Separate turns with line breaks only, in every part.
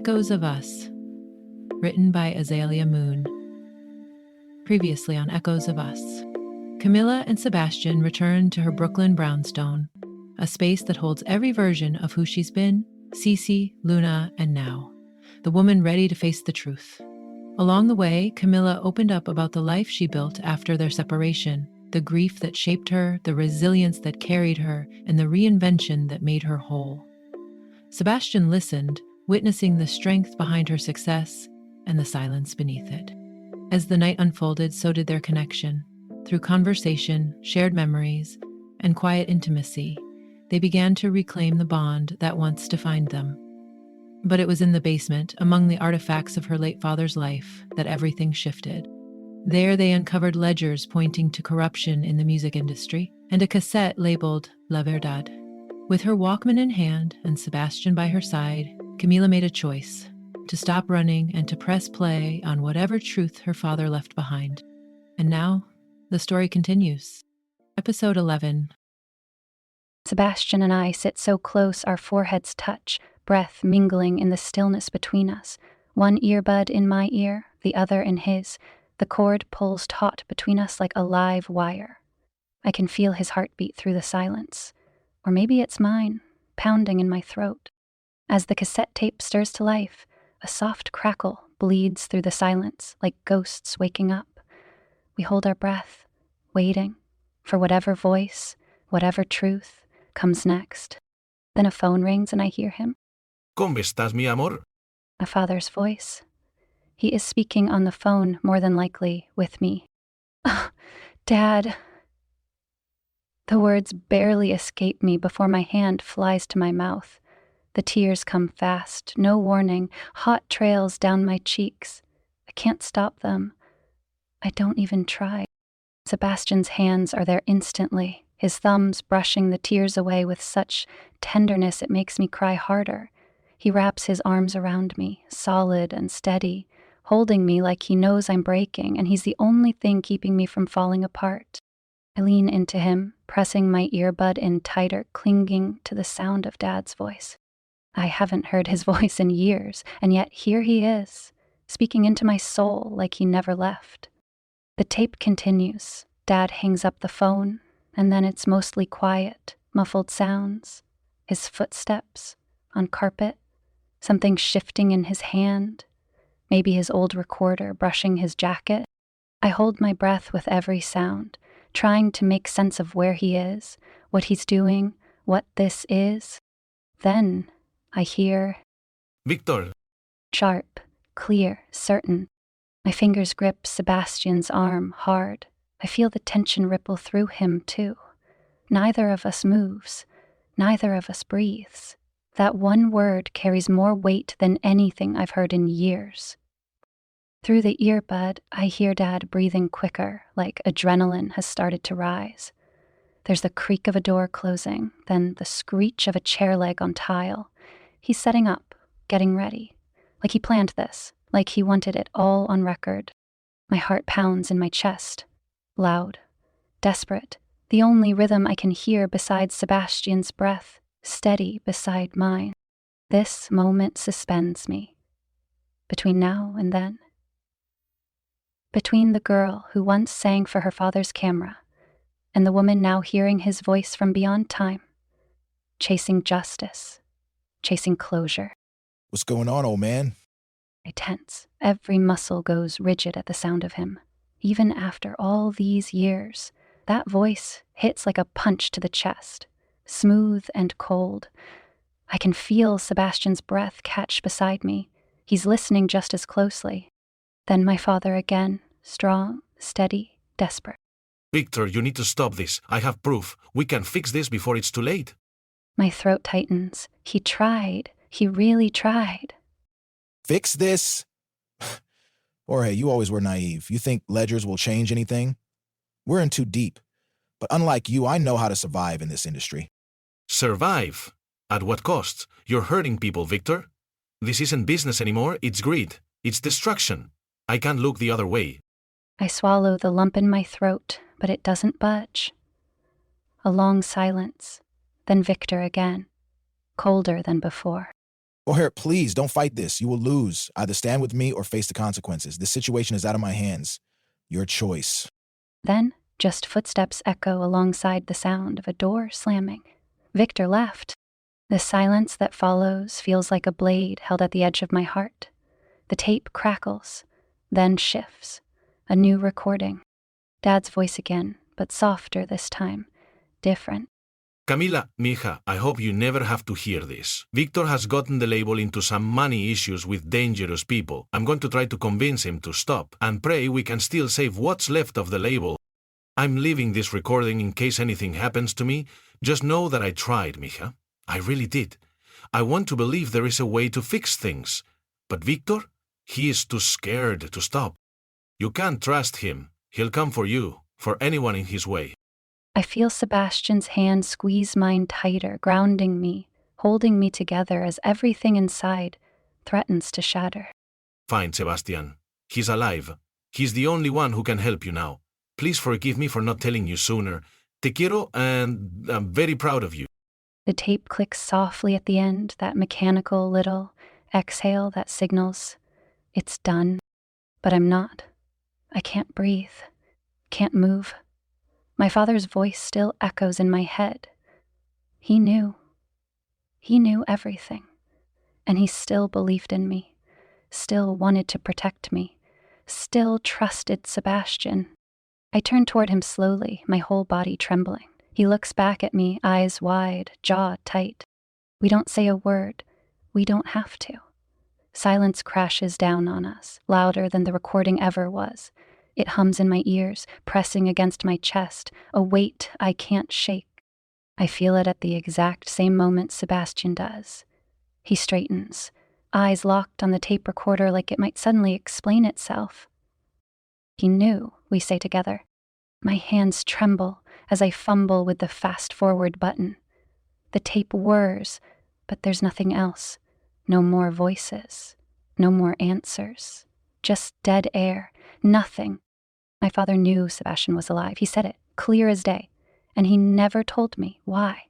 Echoes of Us, written by Azalea Moon. Previously on Echoes of Us, Camila and Sebastián return to her Brooklyn brownstone, a space that holds every version of who she's been, Cece, Luna, and now, the woman ready to face the truth. Along the way, Camila opened up about the life she built after their separation, the grief that shaped her, the resilience that carried her, and the reinvention that made her whole. Sebastián listened, witnessing the strength behind her success and the silence beneath it. As the night unfolded, so did their connection. Through conversation, shared memories, and quiet intimacy, they began to reclaim the bond that once defined them. But it was in the basement, among the artifacts of her late father's life, that everything shifted. There they uncovered ledgers pointing to corruption in the music industry, and a cassette labeled La Verdad. With her Walkman in hand and Sebastián by her side, Camila made a choice: to stop running and to press play on whatever truth her father left behind. And now, the story continues. Episode 11.
Sebastián and I sit so close our foreheads touch, breath mingling in the stillness between us. One earbud in my ear, the other in his. The cord pulls taut between us like a live wire. I can feel his heartbeat through the silence. Or maybe it's mine, pounding in my throat. As the cassette tape stirs to life, a soft crackle bleeds through the silence like ghosts waking up. We hold our breath, waiting for whatever voice, whatever truth comes next. Then a phone rings and I hear him.
¿Cómo estás, mi amor?
A father's voice. He is speaking on the phone, more than likely with me. Dad. The words barely escape me before my hand flies to my mouth. The tears come fast, no warning, hot trails down my cheeks. I can't stop them. I don't even try. Sebastián's hands are there instantly, his thumbs brushing the tears away with such tenderness it makes me cry harder. He wraps his arms around me, solid and steady, holding me like he knows I'm breaking, and he's the only thing keeping me from falling apart. I lean into him, pressing my earbud in tighter, clinging to the sound of Dad's voice. I haven't heard his voice in years, and yet here he is, speaking into my soul like he never left. The tape continues. Dad hangs up the phone, and then it's mostly quiet, muffled sounds, his footsteps on carpet, something shifting in his hand, maybe his old recorder brushing his jacket. I hold my breath with every sound, trying to make sense of where he is, what he's doing, what this is. Then I hear,
Victor.
Sharp, clear, certain. My fingers grip Sebastián's arm hard. I feel the tension ripple through him, too. Neither of us moves. Neither of us breathes. That one word carries more weight than anything I've heard in years. Through the earbud, I hear Dad breathing quicker, like adrenaline has started to rise. There's the creak of a door closing, then the screech of a chair leg on tile. He's setting up, getting ready. Like he planned this, like he wanted it all on record. My heart pounds in my chest. Loud, desperate, the only rhythm I can hear besides Sebastián's breath, steady beside mine. This moment suspends me. Between now and then. Between the girl who once sang for her father's camera and the woman now hearing his voice from beyond time, chasing justice, chasing closure.
What's going on, old man?
I tense. Every muscle goes rigid at the sound of him. Even after all these years, that voice hits like a punch to the chest, smooth and cold. I can feel Sebastián's breath catch beside me. He's listening just as closely. Then my father again, strong, steady, desperate.
Victor, you need to stop this. I have proof. We can fix this before it's too late.
My throat tightens. He tried. He really tried.
Fix this? Jorge, you always were naive. You think ledgers will change anything? We're in too deep. But unlike you, I know how to survive in this industry.
Survive? At what cost? You're hurting people, Victor. This isn't business anymore, it's greed. It's destruction. I can't look the other way.
I swallow the lump in my throat, but it doesn't budge. A long silence, then Victor again, colder than before.
Jorge, please, don't fight this. You will lose. Either stand with me or face the consequences. This situation is out of my hands. Your choice.
Then, just footsteps echo alongside the sound of a door slamming. Victor left. The silence that follows feels like a blade held at the edge of my heart. The tape crackles, then shifts. A new recording. Dad's voice again, but softer this time. Different.
Camila, mija, I hope you never have to hear this. Victor has gotten the label into some money issues with dangerous people. I'm going to try to convince him to stop and pray we can still save what's left of the label. I'm leaving this recording in case anything happens to me. Just know that I tried, mija. I really did. I want to believe there is a way to fix things. But Victor, he is too scared to stop. You can't trust him. He'll come for you, for anyone in his way.
I feel Sebastian's hand squeeze mine tighter, grounding me, holding me together as everything inside threatens to shatter.
Fine, Sebastián. He's alive. He's the only one who can help you now. Please forgive me for not telling you sooner. Te quiero, and I'm very proud of you.
The tape clicks softly at the end, that mechanical little exhale that signals it's done. But I'm not. I can't breathe. Can't move. My father's voice still echoes in my head. He knew. He knew everything. And he still believed in me, still wanted to protect me, still trusted Sebastian. I turn toward him slowly, my whole body trembling. He looks back at me, eyes wide, jaw tight. We don't say a word. We don't have to. Silence crashes down on us, louder than the recording ever was. It hums in my ears, pressing against my chest, a weight I can't shake. I feel it at the exact same moment Sebastian does. He straightens, eyes locked on the tape recorder like it might suddenly explain itself. He knew, we say together. My hands tremble as I fumble with the fast-forward button. The tape whirs, but there's nothing else. No more voices. No more answers. Just dead air. Nothing. My father knew Sebastian was alive. He said it, clear as day. And he never told me why.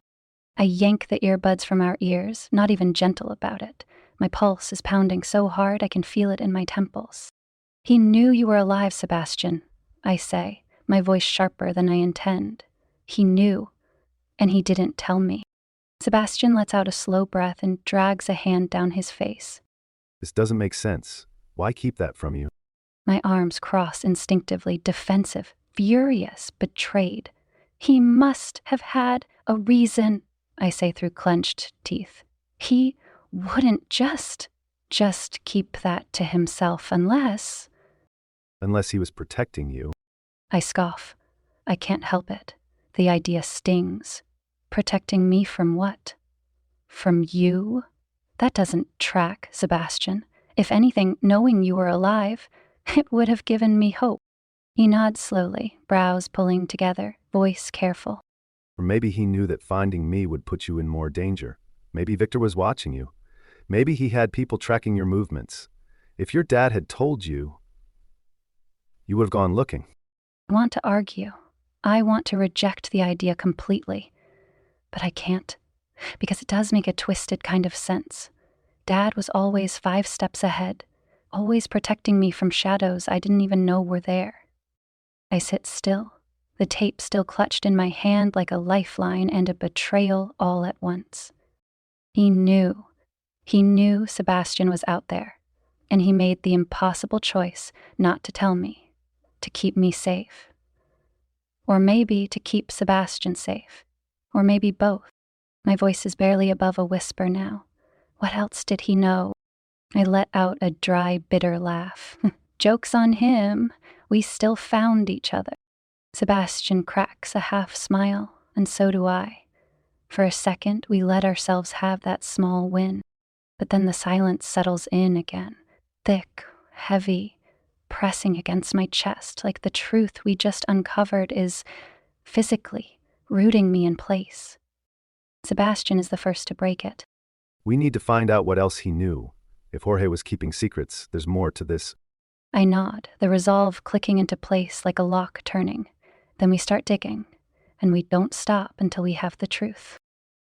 I yank the earbuds from our ears, not even gentle about it. My pulse is pounding so hard I can feel it in my temples. He knew you were alive, Sebastian, I say, my voice sharper than I intend. He knew, and he didn't tell me. Sebastian lets out a slow breath and drags a hand down his face.
This doesn't make sense. Why keep that from you?
My arms cross instinctively, defensive, furious, betrayed. He must have had a reason, I say through clenched teeth. He wouldn't just keep that to himself unless...
Unless he was protecting you.
I scoff. I can't help it. The idea stings. Protecting me from what? From you? That doesn't track, Sebastian. If anything, knowing you were alive, it would have given me hope. He nods slowly, brows pulling together, voice careful.
Or maybe he knew that finding me would put you in more danger. Maybe Victor was watching you. Maybe he had people tracking your movements. If your dad had told you, you would have gone looking.
I want to argue. I want to reject the idea completely. But I can't, because it does make a twisted kind of sense. Dad was always 5 steps ahead, always protecting me from shadows I didn't even know were there. I sit still, the tape still clutched in my hand like a lifeline and a betrayal all at once. He knew Sebastian was out there, and he made the impossible choice not to tell me, to keep me safe. Or maybe to keep Sebastian safe, or maybe both. My voice is barely above a whisper now. What else did he know? I let out a dry, bitter laugh. Joke's on him. We still found each other. Sebastian cracks a half smile, and so do I. For a second, we let ourselves have that small win. But then the silence settles in again, thick, heavy, pressing against my chest like the truth we just uncovered is physically rooting me in place. Sebastian is the first to break it.
We need to find out what else he knew. If Jorge was keeping secrets, there's more to this.
I nod, the resolve clicking into place like a lock turning. Then we start digging, and we don't stop until we have the truth.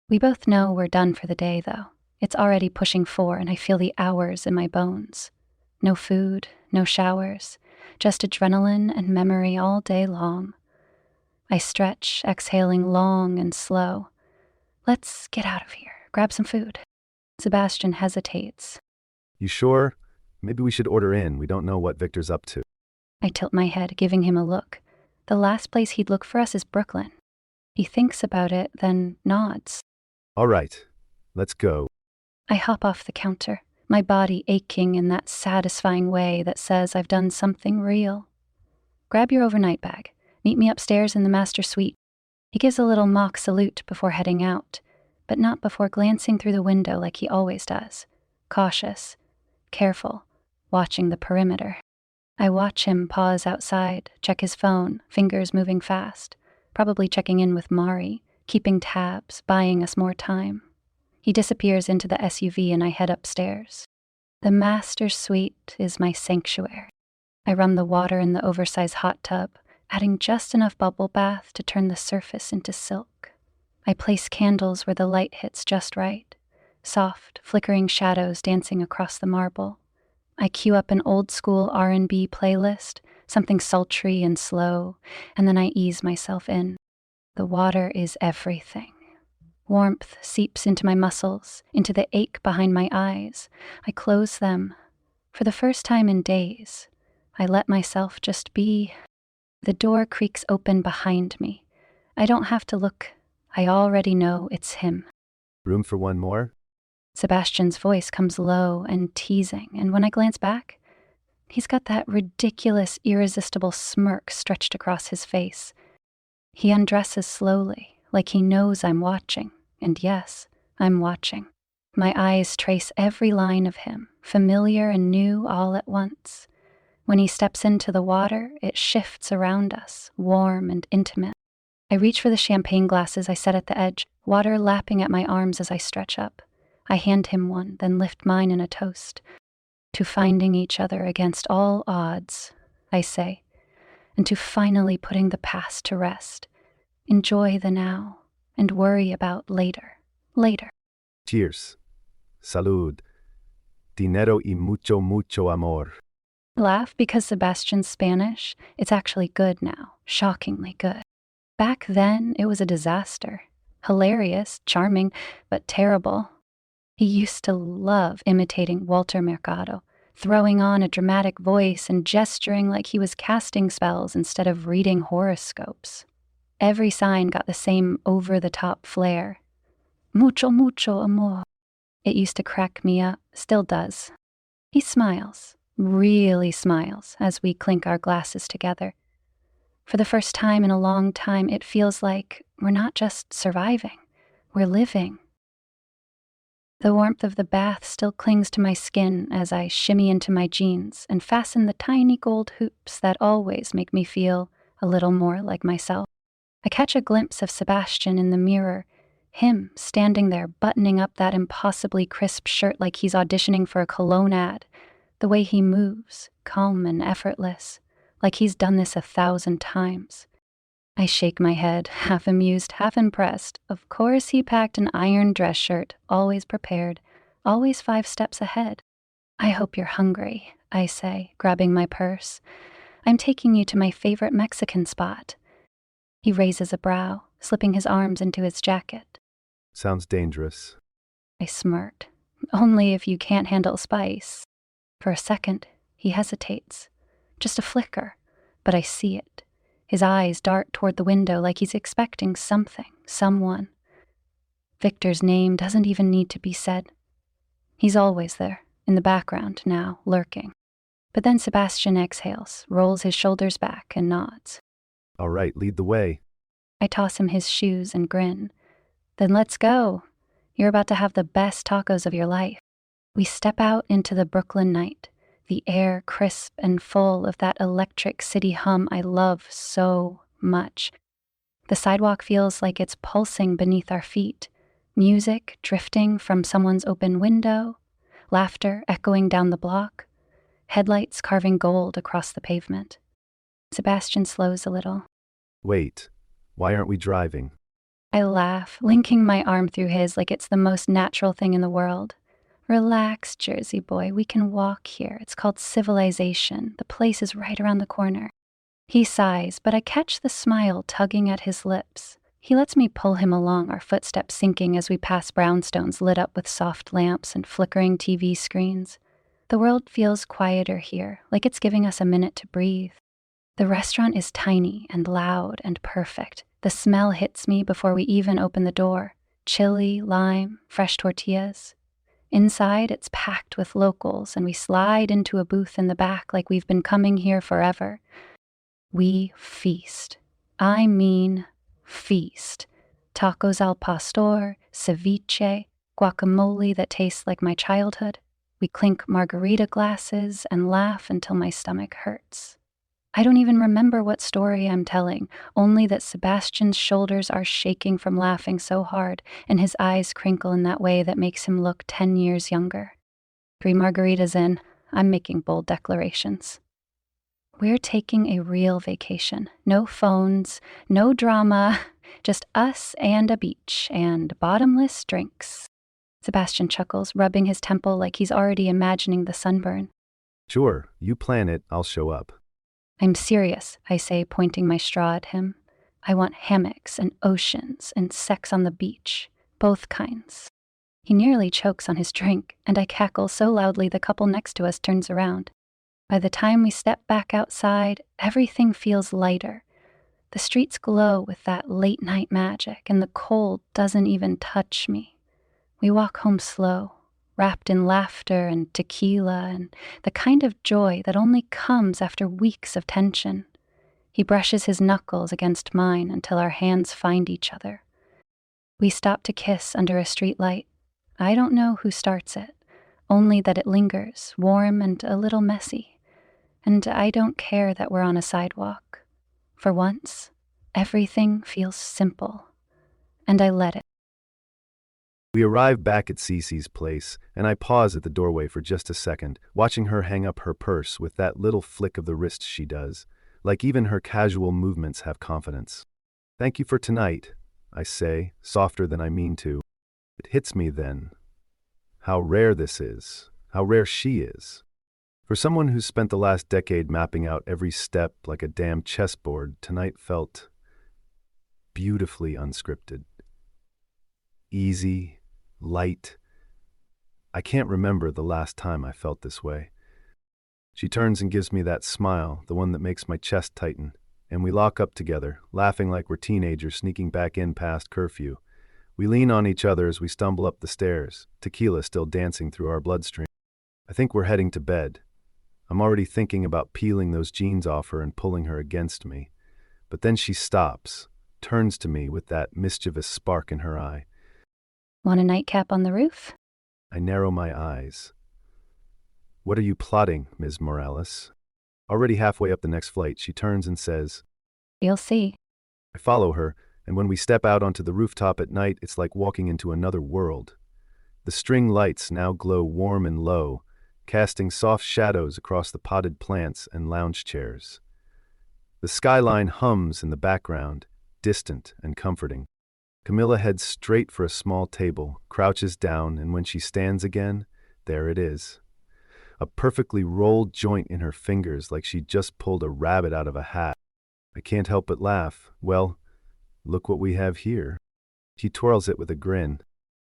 We both know we're done for the day, though. It's already pushing 4 and I feel the hours in my bones. No food, no showers, just adrenaline and memory all day long. I stretch, exhaling long and slow. Let's get out of here. Grab some food. Sebastián hesitates.
You sure? Maybe we should order in. We don't know what Victor's up to.
I tilt my head, giving him a look. The last place he'd look for us is Brooklyn. He thinks about it, then nods.
All right, let's go.
I hop off the counter, my body aching in that satisfying way that says I've done something real. Grab your overnight bag. Meet me upstairs in the master suite. He gives a little mock salute before heading out, but not before glancing through the window like he always does. Cautious, careful, watching the perimeter. I watch him pause outside, check his phone, fingers moving fast, probably checking in with Mari, keeping tabs, buying us more time. He disappears into the SUV and I head upstairs. The master suite is my sanctuary. I run the water in the oversized hot tub, adding just enough bubble bath to turn the surface into silk. I place candles where the light hits just right, soft, flickering shadows dancing across the marble. I cue up an old-school R&B playlist, something sultry and slow, and then I ease myself in. The water is everything. Warmth seeps into my muscles, into the ache behind my eyes. I close them. For the first time in days, I let myself just be. The door creaks open behind me. I don't have to look. I already know it's him.
Room for one more?
Sebastián's voice comes low and teasing, and when I glance back, he's got that ridiculous, irresistible smirk stretched across his face. He undresses slowly, like he knows I'm watching, and yes, I'm watching. My eyes trace every line of him, familiar and new all at once. When he steps into the water, it shifts around us, warm and intimate. I reach for the champagne glasses I set at the edge, water lapping at my arms as I stretch up. I hand him one, then lift mine in a toast. To finding each other against all odds, I say, and to finally putting the past to rest. Enjoy the now, and worry about later.
Cheers. Salud. Dinero y mucho, mucho amor.
Laugh because Sebastián's Spanish, it's actually good now, shockingly good. Back then, it was a disaster. Hilarious, charming, but terrible. He used to love imitating Walter Mercado, throwing on a dramatic voice and gesturing like he was casting spells instead of reading horoscopes. Every sign got the same over-the-top flair. Mucho, mucho amor. It used to crack me up, still does. He smiles, really smiles, as we clink our glasses together. For the first time in a long time, it feels like we're not just surviving, we're living. The warmth of the bath still clings to my skin as I shimmy into my jeans and fasten the tiny gold hoops that always make me feel a little more like myself. I catch a glimpse of Sebastián in the mirror, him standing there buttoning up that impossibly crisp shirt like he's auditioning for a cologne ad. The way he moves, calm and effortless, like he's done this 1,000 times. I shake my head, half amused, half impressed. Of course he packed an iron dress shirt, always prepared, always 5 steps ahead. I hope you're hungry, I say, grabbing my purse. I'm taking you to my favorite Mexican spot. He raises a brow, slipping his arms into his jacket.
Sounds dangerous.
I smirked. Only if you can't handle spice. For a second, he hesitates. Just a flicker, but I see it. His eyes dart toward the window like he's expecting something, someone. Victor's name doesn't even need to be said. He's always there, in the background now, lurking. But then Sebastián exhales, rolls his shoulders back, and nods.
All right, lead the way.
I toss him his shoes and grin. Then let's go. You're about to have the best tacos of your life. We step out into the Brooklyn night. The air crisp and full of that electric city hum I love so much. The sidewalk feels like it's pulsing beneath our feet, music drifting from someone's open window, laughter echoing down the block, headlights carving gold across the pavement. Sebastián slows a little.
Wait, why aren't we driving?
I laugh, linking my arm through his like it's the most natural thing in the world. Relax, Jersey boy, we can walk here. It's called civilization. The place is right around the corner. He sighs, but I catch the smile tugging at his lips. He lets me pull him along, our footsteps sinking as we pass brownstones lit up with soft lamps and flickering TV screens. The world feels quieter here, like it's giving us a minute to breathe. The restaurant is tiny and loud and perfect. The smell hits me before we even open the door. Chili, lime, fresh tortillas. Inside, it's packed with locals, and we slide into a booth in the back like we've been coming here forever. We feast. I mean feast. Tacos al pastor, ceviche, guacamole that tastes like my childhood. We clink margarita glasses and laugh until my stomach hurts. I don't even remember what story I'm telling, only that Sebastian's shoulders are shaking from laughing so hard, and his eyes crinkle in that way that makes him look 10 years younger. 3 margaritas in, I'm making bold declarations. We're taking a real vacation. No phones, no drama, just us and a beach and bottomless drinks. Sebastian chuckles, rubbing his temple like he's already imagining the sunburn.
Sure, you plan it, I'll show up.
I'm serious, I say, pointing my straw at him. I want hammocks and oceans and sex on the beach, both kinds. He nearly chokes on his drink, and I cackle so loudly the couple next to us turns around. By the time we step back outside, everything feels lighter. The streets glow with that late-night magic, and the cold doesn't even touch me. We walk home slow, wrapped in laughter and tequila and the kind of joy that only comes after weeks of tension. He brushes his knuckles against mine until our hands find each other. We stop to kiss under a streetlight. I don't know who starts it, only that it lingers, warm and a little messy. And I don't care that we're on a sidewalk. For once, everything feels simple, and I let it.
We arrive back at Cece's place, and I pause at the doorway for just a second, watching her hang up her purse with that little flick of the wrist she does, like even her casual movements have confidence. Thank you for tonight, I say, softer than I mean to. It hits me then. How rare this is, how rare she is. For someone who's spent the last decade mapping out every step like a damn chessboard, tonight felt beautifully unscripted. Easy, light. I can't remember the last time I felt this way. She turns and gives me that smile, the one that makes my chest tighten, and we lock up together, laughing like we're teenagers sneaking back in past curfew. We lean on each other as we stumble up the stairs, tequila still dancing through our bloodstream. I think we're heading to bed. I'm already thinking about peeling those jeans off her and pulling her against me. But then she stops, turns to me with that mischievous spark in her eye.
Want a nightcap on the roof?
I narrow my eyes. What are you plotting, Ms. Morales? Already halfway up the next flight, she turns and says,
You'll see.
I follow her, and when we step out onto the rooftop at night, it's like walking into another world. The string lights now glow warm and low, casting soft shadows across the potted plants and lounge chairs. The skyline hums in the background, distant and comforting. Camila heads straight for a small table, crouches down, and when she stands again, there it is. A perfectly rolled joint in her fingers like she just pulled a rabbit out of a hat. I can't help but laugh. Well, look what we have here. She twirls it with a grin.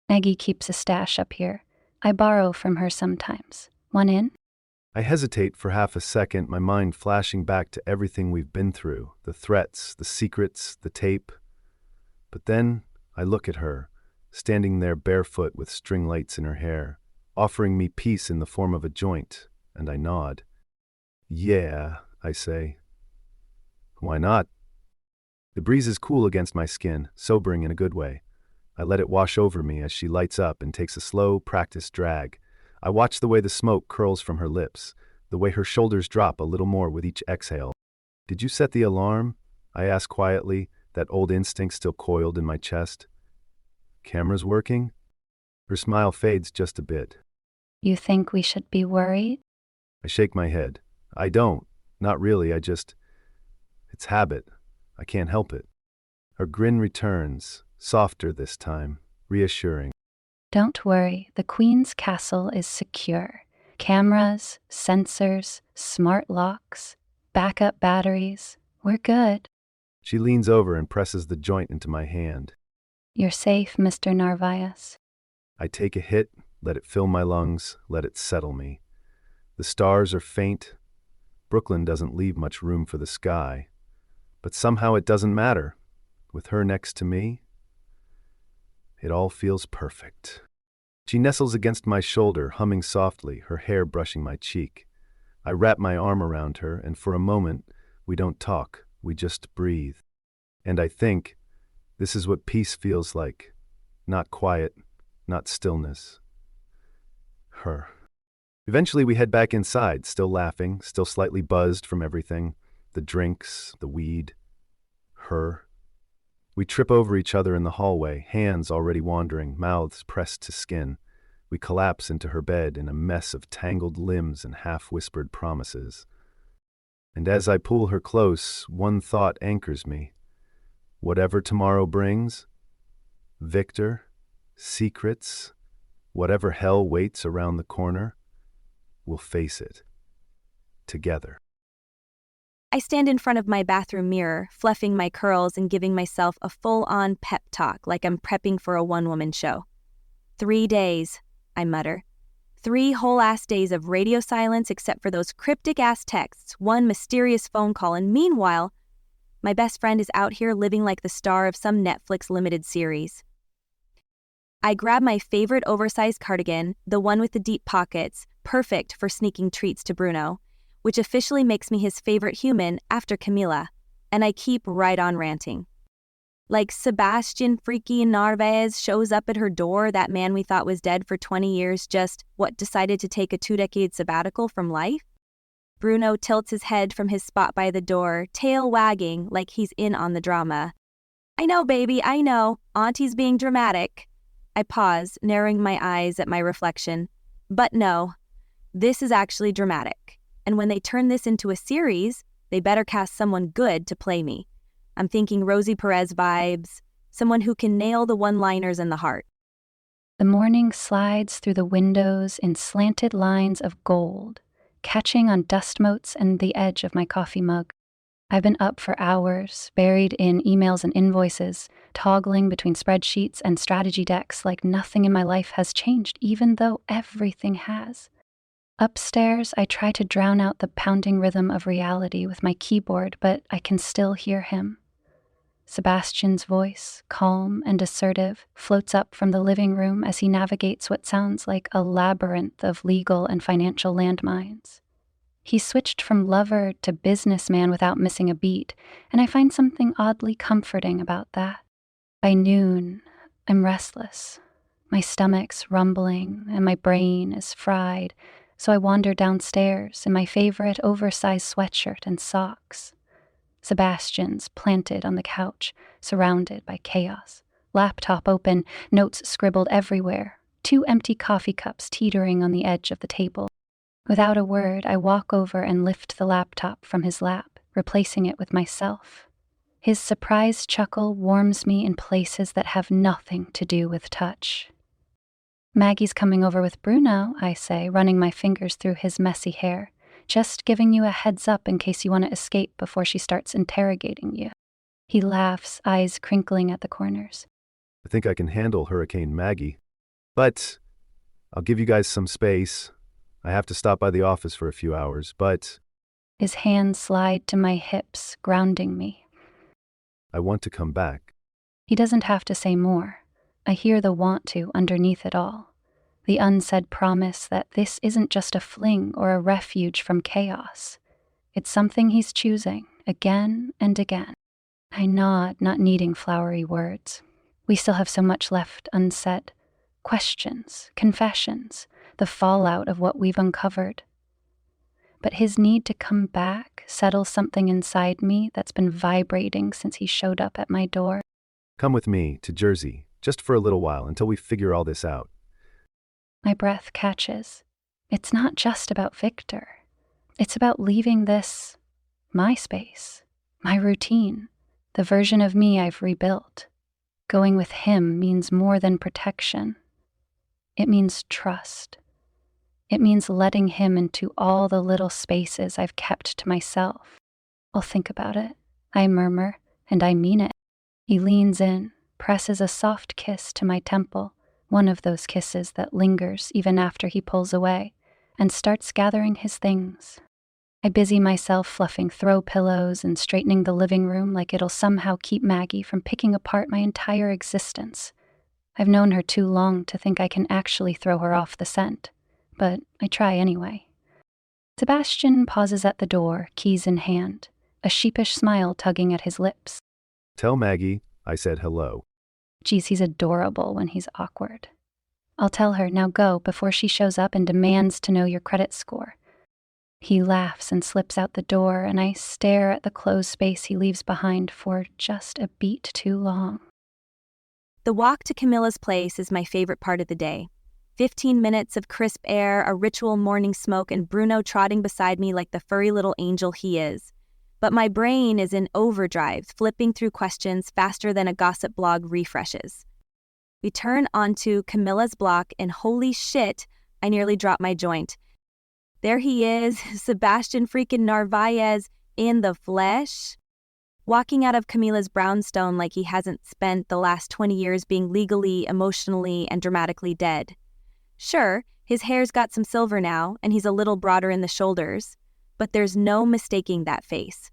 Maggie keeps a stash up here. I borrow from her sometimes. Want in?
I hesitate for half a second, my mind flashing back to everything we've been through, the threats, the secrets, the tape. But then I look at her, standing there barefoot with string lights in her hair, offering me peace in the form of a joint, and I nod. Yeah, I say. Why not? The breeze is cool against my skin, sobering in a good way. I let it wash over me as she lights up and takes a slow, practiced drag. I watch the way the smoke curls from her lips, the way her shoulders drop a little more with each exhale. Did you set the alarm? I ask quietly, that old instinct still coiled in my chest. Camera's working? Her smile fades just a bit.
You think we should be worried?
I shake my head. I don't. Not really, it's habit. I can't help it. Her grin returns, softer this time, reassuring.
Don't worry, the Queen's castle is secure. Cameras, sensors, smart locks, backup batteries. We're good.
She leans over and presses the joint into my hand.
You're safe, Mr. Narvaez.
I take a hit, let it fill my lungs, let it settle me. The stars are faint. Brooklyn doesn't leave much room for the sky. But somehow it doesn't matter. With her next to me, it all feels perfect. She nestles against my shoulder, humming softly, her hair brushing my cheek. I wrap my arm around her, and for a moment, we don't talk, we just breathe. And I think, this is what peace feels like. Not quiet, not stillness. Her. Eventually we head back inside, still laughing, still slightly buzzed from everything. The drinks, the weed. Her. We trip over each other in the hallway, hands already wandering, mouths pressed to skin. We collapse into her bed in a mess of tangled limbs and half-whispered promises. And as I pull her close, one thought anchors me. Whatever tomorrow brings, Victor, secrets, whatever hell waits around the corner, we'll face it. Together.
I stand in front of my bathroom mirror, fluffing my curls and giving myself a full-on pep talk like I'm prepping for a one-woman show. 3 days, I mutter. 3 whole-ass days of radio silence except for those cryptic-ass texts, one mysterious phone call, and meanwhile, my best friend is out here living like the star of some Netflix limited series. I grab my favorite oversized cardigan, the one with the deep pockets, perfect for sneaking treats to Bruno, which officially makes me his favorite human after Camila, and I keep right on ranting. Like Sebastián freaky Narvaez shows up at her door, that man we thought was dead for 20 years decided to take a 2-decade sabbatical from life? Bruno tilts his head from his spot by the door, tail wagging like he's in on the drama. I know, baby, I know. Auntie's being dramatic. I pause, narrowing my eyes at my reflection. But no, this is actually dramatic. And when they turn this into a series, they better cast someone good to play me. I'm thinking Rosie Perez vibes, someone who can nail the one-liners in the heart.
The morning slides through the windows in slanted lines of gold, catching on dust motes and the edge of my coffee mug. I've been up for hours, buried in emails and invoices, toggling between spreadsheets and strategy decks like nothing in my life has changed, even though everything has. Upstairs, I try to drown out the pounding rhythm of reality with my keyboard, but I can still hear him. Sebastián's voice, calm and assertive, floats up from the living room as he navigates what sounds like a labyrinth of legal and financial landmines. He switched from lover to businessman without missing a beat, and I find something oddly comforting about that. By noon, I'm restless. My stomach's rumbling and my brain is fried, so I wander downstairs in my favorite oversized sweatshirt and socks. Sebastián's planted on the couch, surrounded by chaos. Laptop open, notes scribbled everywhere, 2 empty coffee cups teetering on the edge of the table. Without a word, I walk over and lift the laptop from his lap, replacing it with myself. His surprised chuckle warms me in places that have nothing to do with touch. Maggie's coming over with Bruno, I say, running my fingers through his messy hair. Just giving you a heads up in case you want to escape before she starts interrogating you. He laughs, eyes crinkling at the corners.
I think I can handle Hurricane Maggie. But I'll give you guys some space. I have to stop by the office for a few hours, but...
His hands slide to my hips, grounding me.
I want to come back.
He doesn't have to say more. I hear the want to underneath it all. The unsaid promise that this isn't just a fling or a refuge from chaos. It's something he's choosing, again and again. I nod, not needing flowery words. We still have so much left unsaid. Questions, confessions, the fallout of what we've uncovered. But his need to come back settles something inside me that's been vibrating since he showed up at my door.
Come with me to Jersey, just for a little while, until we figure all this out.
My breath catches. It's not just about Victor. It's about leaving this, my space, my routine, the version of me I've rebuilt. Going with him means more than protection. It means trust. It means letting him into all the little spaces I've kept to myself. I'll think about it, I murmur, and I mean it. He leans in, presses a soft kiss to my temple, one of those kisses that lingers even after he pulls away, and starts gathering his things. I busy myself fluffing throw pillows and straightening the living room like it'll somehow keep Maggie from picking apart my entire existence. I've known her too long to think I can actually throw her off the scent, but I try anyway. Sebastián pauses at the door, keys in hand, a sheepish smile tugging at his lips.
Tell Maggie I said hello.
Geez, he's adorable when he's awkward. I'll tell her, now go, before she shows up and demands to know your credit score. He laughs and slips out the door, and I stare at the closed space he leaves behind for just a beat too long.
The walk to Camilla's place is my favorite part of the day. 15 minutes of crisp air, a ritual morning smoke, and Bruno trotting beside me like the furry little angel he is. But my brain is in overdrive, flipping through questions faster than a gossip blog refreshes. We turn onto Camilla's block, and holy shit, I nearly dropped my joint. There he is, Sebastián freaking Narvaez in the flesh, walking out of Camila's brownstone like he hasn't spent the last 20 years being legally, emotionally, and dramatically dead. Sure, his hair's got some silver now, and he's a little broader in the shoulders, but there's no mistaking that face.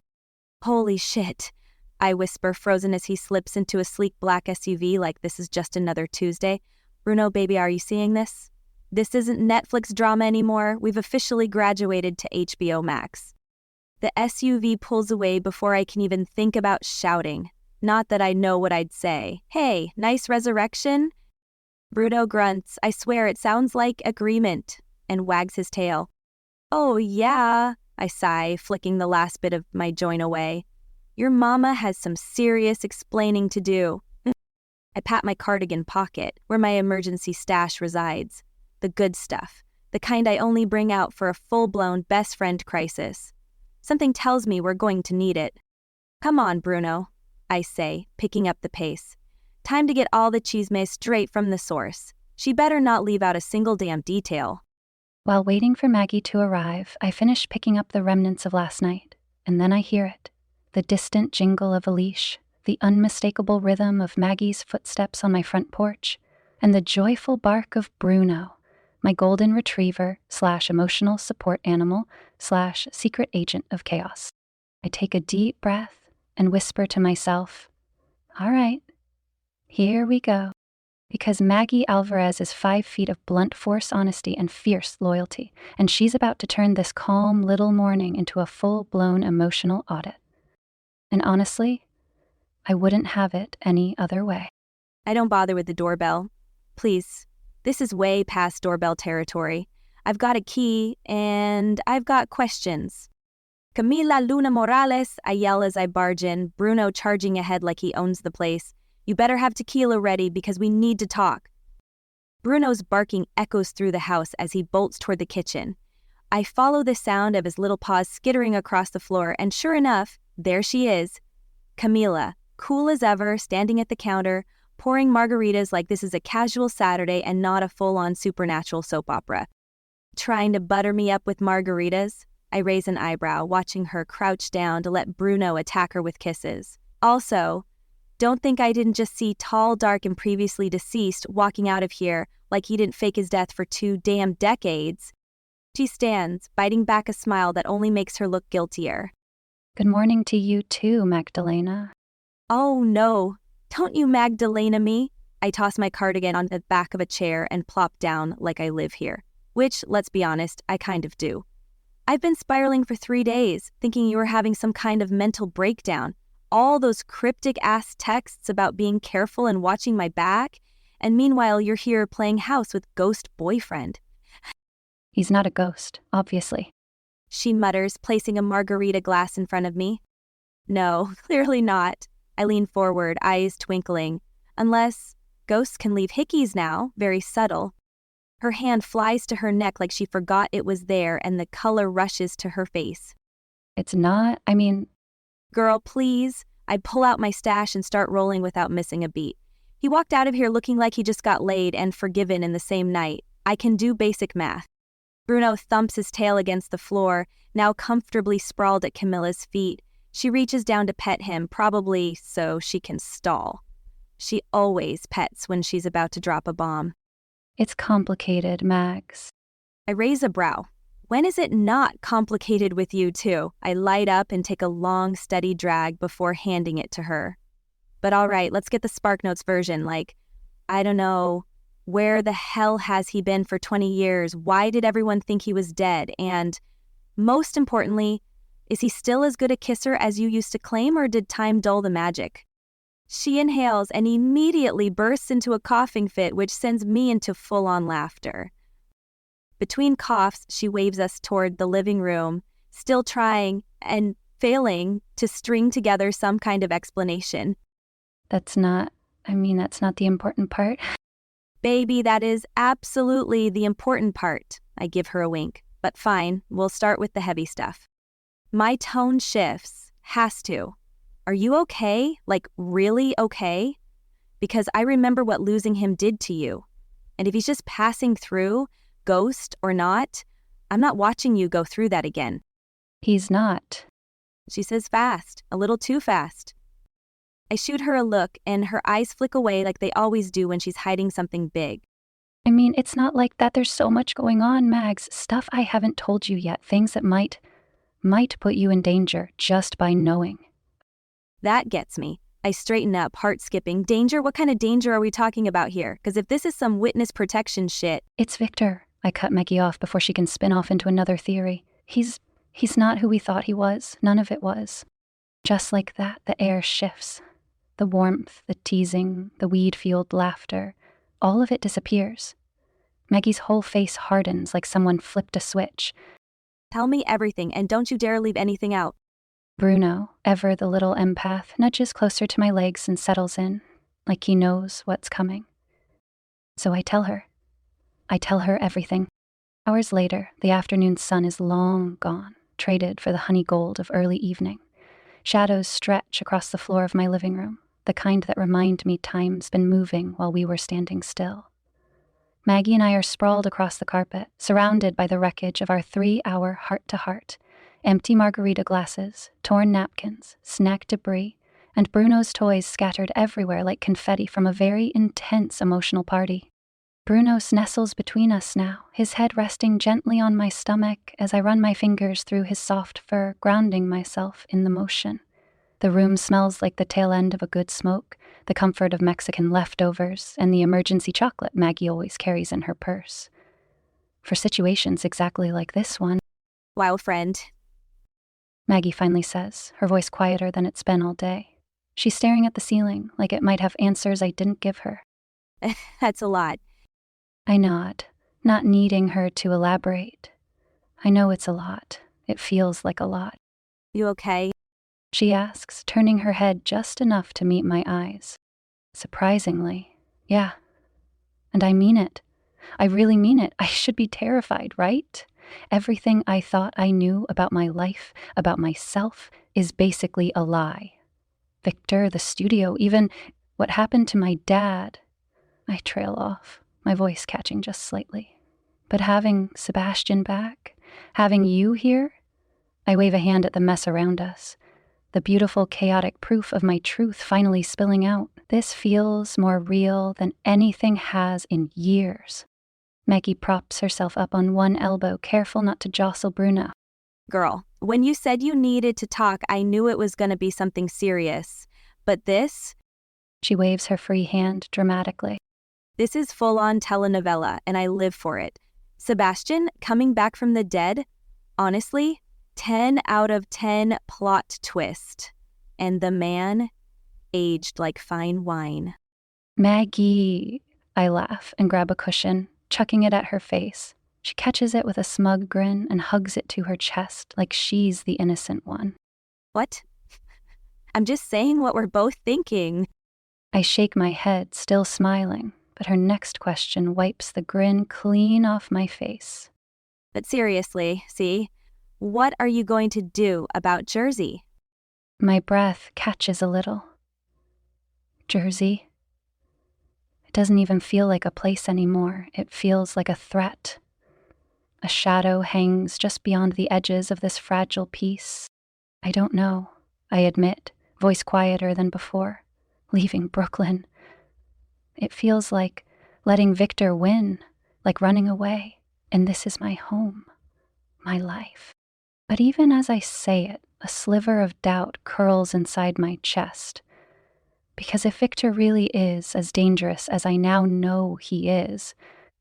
Holy shit, I whisper, frozen as he slips into a sleek black SUV like this is just another Tuesday. Bruno, baby, are you seeing this? This isn't Netflix drama anymore. We've officially graduated to HBO Max. The SUV pulls away before I can even think about shouting. Not that I know what I'd say. Hey, nice resurrection? Bruno grunts. I swear it sounds like agreement, and wags his tail. Oh yeah, I sigh, flicking the last bit of my joint away. Your mama has some serious explaining to do. I pat my cardigan pocket, where my emergency stash resides. The good stuff, the kind I only bring out for a full-blown best friend crisis. Something tells me we're going to need it. Come on, Bruno, I say, picking up the pace. Time to get all the chisme straight from the source. She better not leave out a single damn detail.
While waiting for Maggie to arrive, I finish picking up the remnants of last night, and then I hear it. The distant jingle of a leash, the unmistakable rhythm of Maggie's footsteps on my front porch, and the joyful bark of Bruno, my golden retriever / emotional support animal / secret agent of chaos. I take a deep breath and whisper to myself, all right, here we go. Because Maggie Alvarez is 5 feet of blunt force honesty and fierce loyalty, and she's about to turn this calm little morning into a full-blown emotional audit. And honestly, I wouldn't have it any other way.
I don't bother with the doorbell. Please, this is way past doorbell territory. I've got a key, and I've got questions. Camila Luna Morales, I yell as I barge in, Bruno charging ahead like he owns the place. You better have tequila ready because we need to talk. Bruno's barking echoes through the house as he bolts toward the kitchen. I follow the sound of his little paws skittering across the floor, and sure enough, there she is. Camila, cool as ever, standing at the counter, pouring margaritas like this is a casual Saturday and not a full-on supernatural soap opera. Trying to butter me up with margaritas? I raise an eyebrow, watching her crouch down to let Bruno attack her with kisses. Also, don't think I didn't just see tall, dark, and previously deceased walking out of here like he didn't fake his death for 2 damn decades. She stands, biting back a smile that only makes her look guiltier.
Good morning to you too, Magdalena.
Oh no, don't you Magdalena me. I toss my cardigan on the back of a chair and plop down like I live here. Which, let's be honest, I kind of do. I've been spiraling for 3 days, thinking you were having some kind of mental breakdown. All those cryptic-ass texts about being careful and watching my back, and meanwhile you're here playing house with ghost boyfriend.
He's not a ghost, obviously.
She mutters, placing a margarita glass in front of me. No, clearly not. I lean forward, eyes twinkling. Unless ghosts can leave hickeys now, very subtle. Her hand flies to her neck like she forgot it was there, and the color rushes to her face.
It's not,
Girl, please. I pull out my stash and start rolling without missing a beat. He walked out of here looking like he just got laid and forgiven in the same night. I can do basic math. Bruno thumps his tail against the floor, now comfortably sprawled at Camilla's feet. She reaches down to pet him, probably so she can stall. She always pets when she's about to drop a bomb.
It's complicated, Mags.
I raise a brow. When is it not complicated with you two? I light up and take a long, steady drag before handing it to her. But all right, let's get the SparkNotes version. Like, I don't know, where the hell has he been for 20 years? Why did everyone think he was dead? And most importantly, is he still as good a kisser as you used to claim, or did time dull the magic? She inhales and immediately bursts into a coughing fit, which sends me into full-on laughter. Between coughs, she waves us toward the living room, still trying and failing to string together some kind of explanation.
That's not the important part.
Baby, that is absolutely the important part. I give her a wink. But fine, we'll start with the heavy stuff. My tone shifts. Has to. Are you okay? Like, really okay? Because I remember what losing him did to you. And if he's just passing through, ghost or not, I'm not watching you go through that again.
He's not.
She says fast, a little too fast. I shoot her a look, and her eyes flick away like they always do when she's hiding something big.
I mean, it's not like that. There's so much going on, Mags. Stuff I haven't told you yet. Things that might put you in danger just by knowing.
That gets me. I straighten up, heart skipping. Danger? What kind of danger are we talking about here? Because if this is some witness protection shit...
It's Victor. I cut Maggie off before she can spin off into another theory. He's not who we thought he was. None of it was. Just like that, the air shifts. The warmth, the teasing, the weed-fueled laughter, all of it disappears. Maggie's whole face hardens like someone flipped a switch.
Tell me everything, and don't you dare leave anything out.
Bruno, ever the little empath, nudges closer to my legs and settles in, like he knows what's coming. So I tell her. I tell her everything. Hours later, the afternoon sun is long gone, traded for the honey gold of early evening. Shadows stretch across the floor of my living room, the kind that remind me time's been moving while we were standing still. Maggie and I are sprawled across the carpet, surrounded by the wreckage of our 3-hour heart-to-heart, empty margarita glasses, torn napkins, snack debris, and Bruno's toys scattered everywhere like confetti from a very intense emotional party. Bruno nestles between us now, his head resting gently on my stomach as I run my fingers through his soft fur, grounding myself in the motion. The room smells like the tail end of a good smoke, the comfort of Mexican leftovers, and the emergency chocolate Maggie always carries in her purse. For situations exactly like this one.
Wow, friend.
Maggie finally says, her voice quieter than it's been all day. She's staring at the ceiling like it might have answers I didn't give her.
That's a lot.
I nod, not needing her to elaborate. I know it's a lot. It feels like a lot.
You okay?
She asks, turning her head just enough to meet my eyes. Surprisingly, yeah. And I mean it. I really mean it. I should be terrified, right? Everything I thought I knew about my life, about myself, is basically a lie. Victor, the studio, even what happened to my dad. I trail off, my voice catching just slightly. But having Sebastián back, having you here, I wave a hand at the mess around us. The beautiful, chaotic proof of my truth finally spilling out. This feels more real than anything has in years. Maggie props herself up on one elbow, careful not to jostle Bruno.
Girl, when you said you needed to talk, I knew it was going to be something serious. But this?
She waves her free hand dramatically.
This is full-on telenovela, and I live for it. Sebastián coming back from the dead? Honestly, 10 out of 10 plot twist. And the man, aged like fine wine.
Maggie, I laugh and grab a cushion, chucking it at her face. She catches it with a smug grin and hugs it to her chest like she's the innocent one.
What? I'm just saying what we're both thinking.
I shake my head, still smiling, but her next question wipes the grin clean off my face.
But seriously, see, what are you going to do about Jersey?
My breath catches a little. Jersey? doesn't even feel like a place anymore. It feels like a threat. A shadow hangs just beyond the edges of this fragile piece. I don't know, I admit, voice quieter than before. Leaving Brooklyn. It feels like letting Victor win, like running away, and this is my home, my life. But even as I say it, a sliver of doubt curls inside my chest. Because if Victor really is as dangerous as I now know he is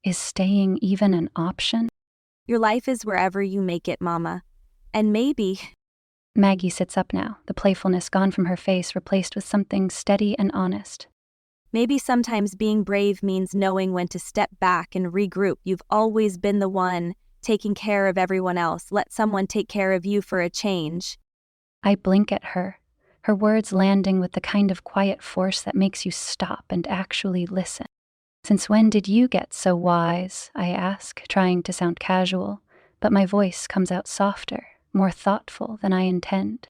staying even an option?
Your life is wherever you make it, Mama. And maybe...
Maggie sits up now, the playfulness gone from her face, replaced with something steady and honest.
Maybe sometimes being brave means knowing when to step back and regroup. You've always been the one taking care of everyone else. Let someone take care of you for a change.
I blink at her, her words landing with the kind of quiet force that makes you stop and actually listen. Since when did you get so wise? I ask, trying to sound casual, but my voice comes out softer, more thoughtful than I intend.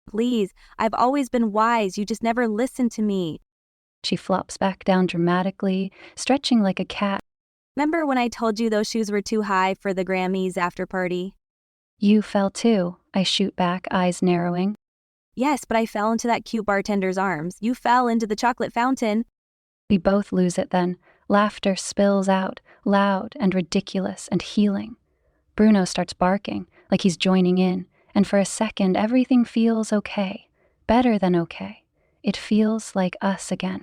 Please, I've always been wise. You just never listened to me.
She flops back down dramatically, stretching like a cat.
Remember when I told you those shoes were too high for the Grammys after party?
You fell too, I shoot back, eyes narrowing.
Yes, but I fell into that cute bartender's arms. You fell into the chocolate fountain.
We both lose it then. Laughter spills out, loud and ridiculous and healing. Bruno starts barking, like he's joining in, and for a second everything feels okay. Better than okay. It feels like us again.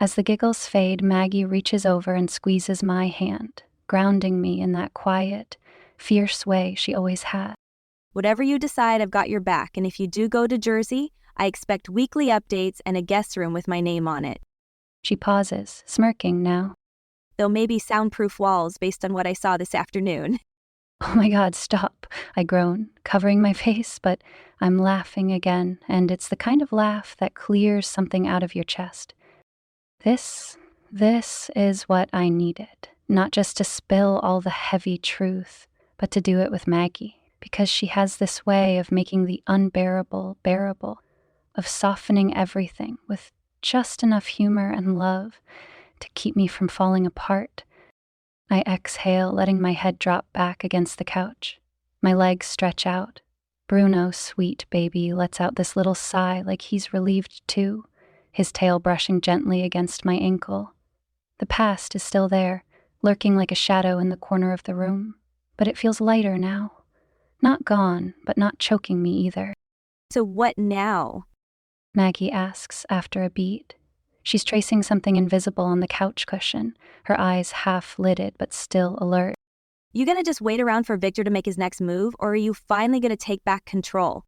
As the giggles fade, Maggie reaches over and squeezes my hand, grounding me in that quiet, fierce way she always had.
Whatever you decide, I've got your back, and if you do go to Jersey, I expect weekly updates and a guest room with my name on it.
She pauses, smirking now.
Though maybe soundproof walls based on what I saw this afternoon.
Oh my God, stop, I groan, covering my face, but I'm laughing again, and it's the kind of laugh that clears something out of your chest. This is what I needed, not just to spill all the heavy truth, but to do it with Maggie, because she has this way of making the unbearable bearable, of softening everything with just enough humor and love to keep me from falling apart. I exhale, letting my head drop back against the couch. My legs stretch out. Bruno, sweet baby, lets out this little sigh like he's relieved too, his tail brushing gently against my ankle. The past is still there, lurking like a shadow in the corner of the room, but it feels lighter now. Not gone, but not choking me either.
So what now?
Maggie asks after a beat. She's tracing something invisible on the couch cushion, her eyes half-lidded but still alert.
You gonna just wait around for Victor to make his next move, or are you finally gonna take back control?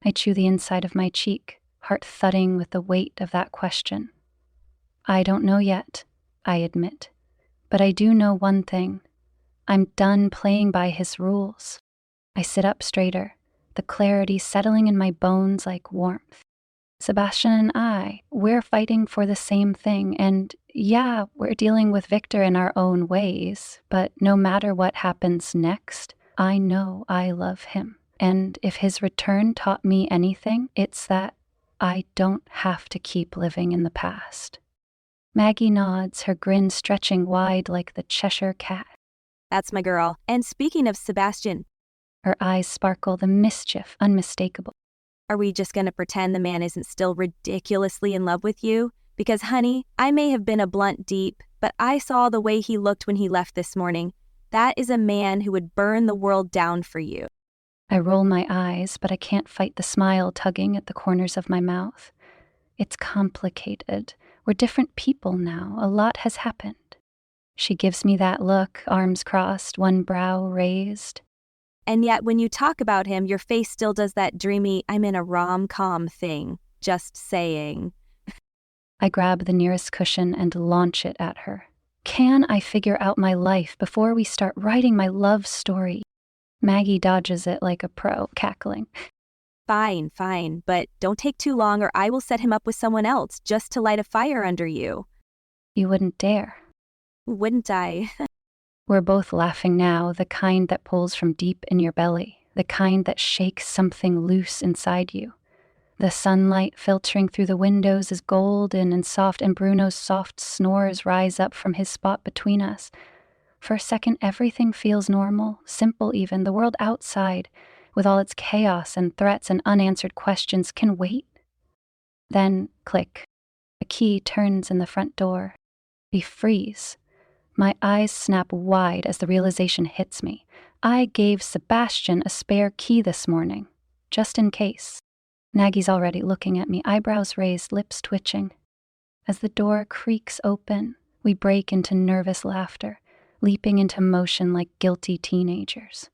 I chew the inside of my cheek, heart thudding with the weight of that question. I don't know yet, I admit. But I do know one thing. I'm done playing by his rules. I sit up straighter, the clarity settling in my bones like warmth. Sebastián and we're fighting for the same thing, and yeah, we're dealing with Victor in our own ways, but no matter what happens next, I know I love him. And if his return taught me anything, it's that I don't have to keep living in the past. Maggie nods, her grin stretching wide like the Cheshire cat.
That's my girl. And speaking of Sebastián,
her eyes sparkle, the mischief unmistakable.
Are we just gonna pretend the man isn't still ridiculously in love with you? Because, honey, I may have been a blunt deep, but I saw the way he looked when he left this morning. That is a man who would burn the world down for you.
I roll my eyes, but I can't fight the smile tugging at the corners of my mouth. It's complicated. We're different people now. A lot has happened. She gives me that look, arms crossed, one brow raised.
And yet when you talk about him, your face still does that dreamy, I'm in a rom-com thing. Just saying.
I grab the nearest cushion and launch it at her. Can I figure out my life before we start writing my love story? Maggie dodges it like a pro, cackling.
Fine, but don't take too long or I will set him up with someone else just to light a fire under you.
You wouldn't dare.
Wouldn't I?
We're both laughing now, the kind that pulls from deep in your belly, the kind that shakes something loose inside you. The sunlight filtering through the windows is golden and soft, and Bruno's soft snores rise up from his spot between us. For a second, everything feels normal, simple even. The world outside, with all its chaos and threats and unanswered questions, can wait. Then, click. A key turns in the front door. We freeze. My eyes snap wide as the realization hits me. I gave Sebastián a spare key this morning, just in case. Maggie's already looking at me, eyebrows raised, lips twitching. As the door creaks open, we break into nervous laughter, leaping into motion like guilty teenagers.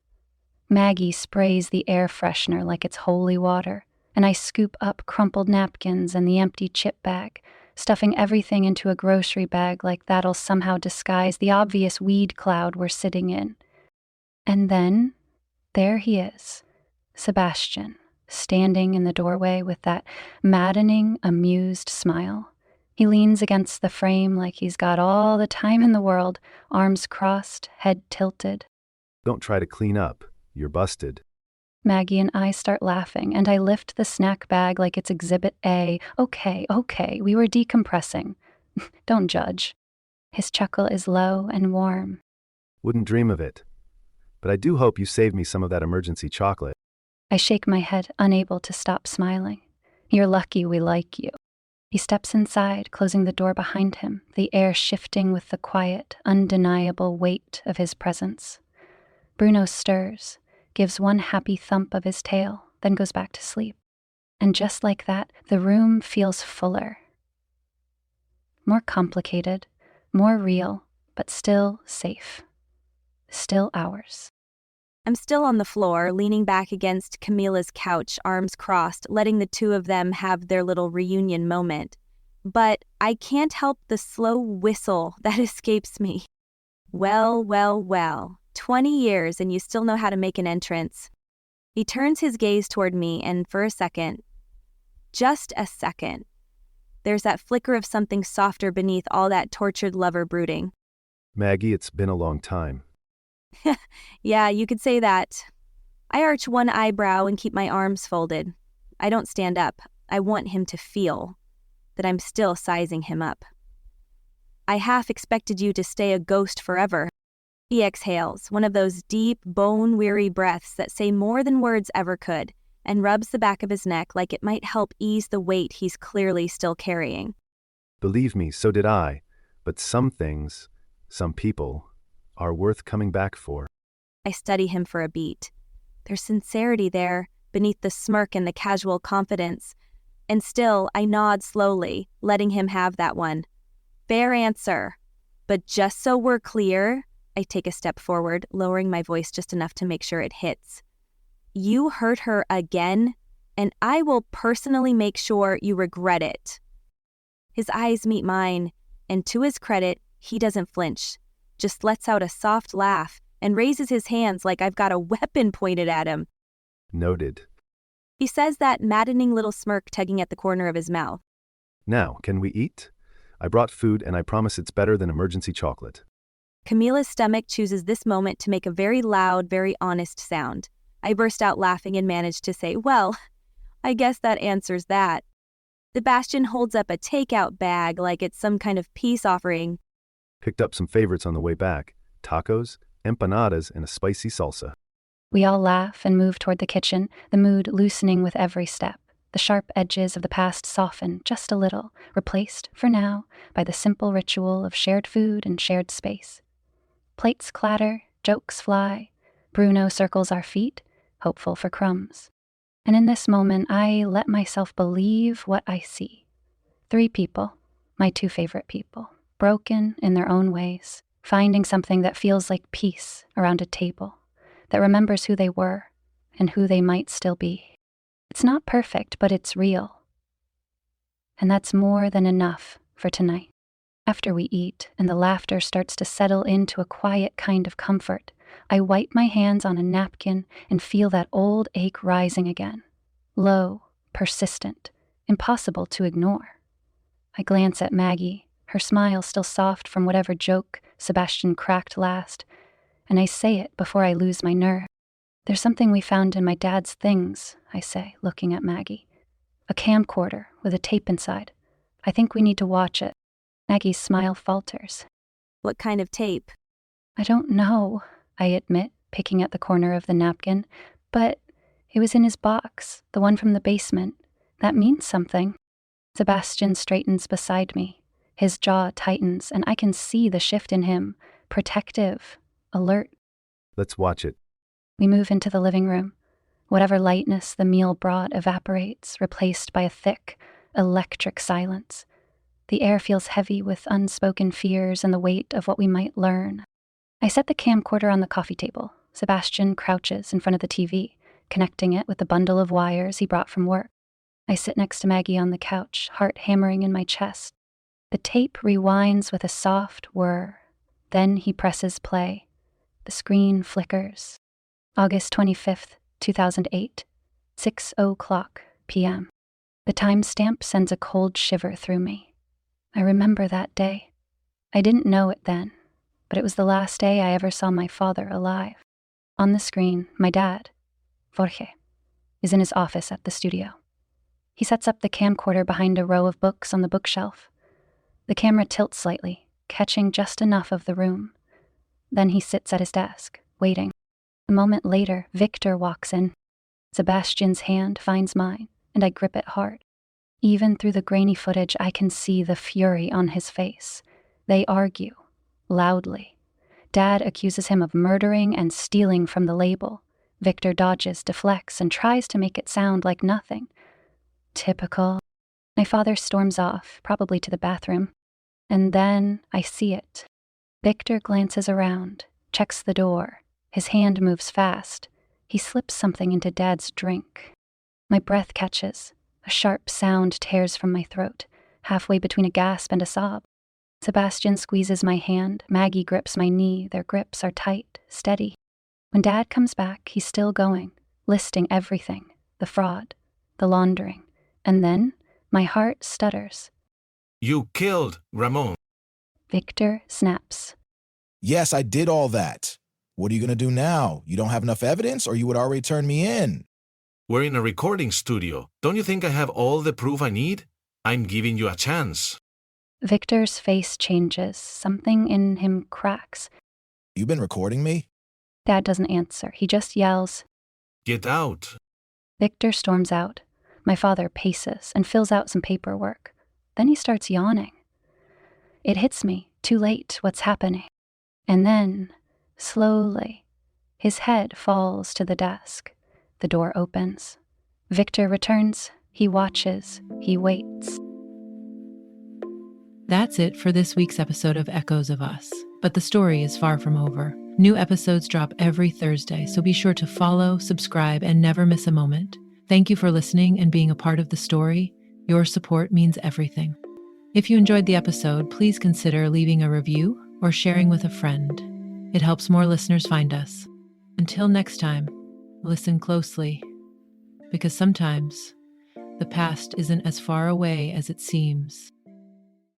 Maggie sprays the air freshener like it's holy water, and I scoop up crumpled napkins and the empty chip bag, stuffing everything into a grocery bag like that'll somehow disguise the obvious weed cloud we're sitting in. And then, there he is, Sebastián, standing in the doorway with that maddening, amused smile. He leans against the frame like he's got all the time in the world, arms crossed, head tilted.
Don't try to clean up. You're busted.
Maggie and I start laughing, and I lift the snack bag like it's Exhibit A. Okay, we were decompressing. Don't judge. His chuckle is low and warm.
Wouldn't dream of it. But I do hope you saved me some of that emergency chocolate.
I shake my head, unable to stop smiling. You're lucky we like you. He steps inside, closing the door behind him, the air shifting with the quiet, undeniable weight of his presence. Bruno stirs, gives one happy thump of his tail, then goes back to sleep. And just like that, the room feels fuller. More complicated, more real, but still safe. Still ours.
I'm still on the floor, leaning back against Camila's couch, arms crossed, letting the two of them have their little reunion moment. But I can't help the slow whistle that escapes me. Well, 20 years and you still know how to make an entrance. He turns his gaze toward me, and for a second, just a second, there's that flicker of something softer beneath all that tortured lover brooding.
Maggie, it's been a long time.
Yeah, you could say that. I arch one eyebrow and keep my arms folded. I don't stand up. I want him to feel that I'm still sizing him up. I half expected you to stay a ghost forever. He exhales, one of those deep, bone-weary breaths that say more than words ever could, and rubs the back of his neck like it might help ease the weight he's clearly still carrying.
Believe me, so did I. But some things, some people, are worth coming back for.
I study him for a beat. There's sincerity there, beneath the smirk and the casual confidence. And still, I nod slowly, letting him have that one. Fair answer. But just so we're clear, I take a step forward, lowering my voice just enough to make sure it hits. You hurt her again, and I will personally make sure you regret it. His eyes meet mine, and to his credit, he doesn't flinch, just lets out a soft laugh and raises his hands like I've got a weapon pointed at him.
Noted.
He says that maddening little smirk tugging at the corner of his mouth.
Now, can we eat? I brought food, and I promise it's better than emergency chocolate.
Camila's stomach chooses this moment to make a very loud, very honest sound. I burst out laughing and manage to say, well, I guess that answers that. Sebastián holds up a takeout bag like it's some kind of peace offering.
Picked up some favorites on the way back. Tacos, empanadas, and a spicy salsa.
We all laugh and move toward the kitchen, the mood loosening with every step. The sharp edges of the past soften just a little, replaced, for now, by the simple ritual of shared food and shared space. Plates clatter, jokes fly. Bruno circles our feet, hopeful for crumbs. And in this moment, I let myself believe what I see. 3 people, my 2 favorite people, broken in their own ways, finding something that feels like peace around a table, that remembers who they were and who they might still be. It's not perfect, but it's real. And that's more than enough for tonight. After we eat and the laughter starts to settle into a quiet kind of comfort, I wipe my hands on a napkin and feel that old ache rising again. Low, persistent, impossible to ignore. I glance at Maggie, her smile still soft from whatever joke Sebastián cracked last, and I say it before I lose my nerve. There's something we found in my dad's things, I say, looking at Maggie. A camcorder with a tape inside. I think we need to watch it. Maggie's smile falters.
What kind of tape?
I don't know, I admit, picking at the corner of the napkin, but it was in his box, the one from the basement. That means something. Sebastián straightens beside me. His jaw tightens, and I can see the shift in him. Protective, alert.
Let's watch it.
We move into the living room. Whatever lightness the meal brought evaporates, replaced by a thick, electric silence. The air feels heavy with unspoken fears and the weight of what we might learn. I set the camcorder on the coffee table. Sebastián crouches in front of the TV, connecting it with the bundle of wires he brought from work. I sit next to Maggie on the couch, heart hammering in my chest. The tape rewinds with a soft whir. Then he presses play. The screen flickers. August 25th, 2008, 6:00 p.m. The timestamp sends a cold shiver through me. I remember that day. I didn't know it then, but it was the last day I ever saw my father alive. On the screen, my dad, Jorge, is in his office at the studio. He sets up the camcorder behind a row of books on the bookshelf. The camera tilts slightly, catching just enough of the room. Then he sits at his desk, waiting. A moment later, Victor walks in. Sebastián's hand finds mine, and I grip it hard. Even through the grainy footage, I can see the fury on his face. They argue, loudly. Dad accuses him of murdering and stealing from the label. Victor dodges, deflects, and tries to make it sound like nothing. Typical. My father storms off, probably to the bathroom. And then I see it. Victor glances around, checks the door. His hand moves fast. He slips something into Dad's drink. My breath catches. A sharp sound tears from my throat, halfway between a gasp and a sob. Sebastián squeezes my hand. Maggie grips my knee. Their grips are tight, steady. When Dad comes back, he's still going, listing everything. The fraud, the laundering. And then my heart stutters.
You killed Ramon.
Victor snaps.
Yes, I did all that. What are you going to do now? You don't have enough evidence, or you would already turn me in?
We're in a recording studio. Don't you think I have all the proof I need? I'm giving you a chance.
Victor's face changes. Something in him cracks.
You've been recording me?
Dad doesn't answer. He just yells.
Get out.
Victor storms out. My father paces and fills out some paperwork. Then he starts yawning. It hits me, too late, what's happening. And then, slowly, his head falls to the desk. The door opens. Victor returns. He watches. He waits.
That's it for this week's episode of Echoes of Us. But the story is far from over. New episodes drop every Thursday, so be sure to follow, subscribe, and never miss a moment. Thank you for listening and being a part of the story. Your support means everything. If you enjoyed the episode, please consider leaving a review or sharing with a friend. It helps more listeners find us. Until next time, listen closely, because sometimes the past isn't as far away as it seems.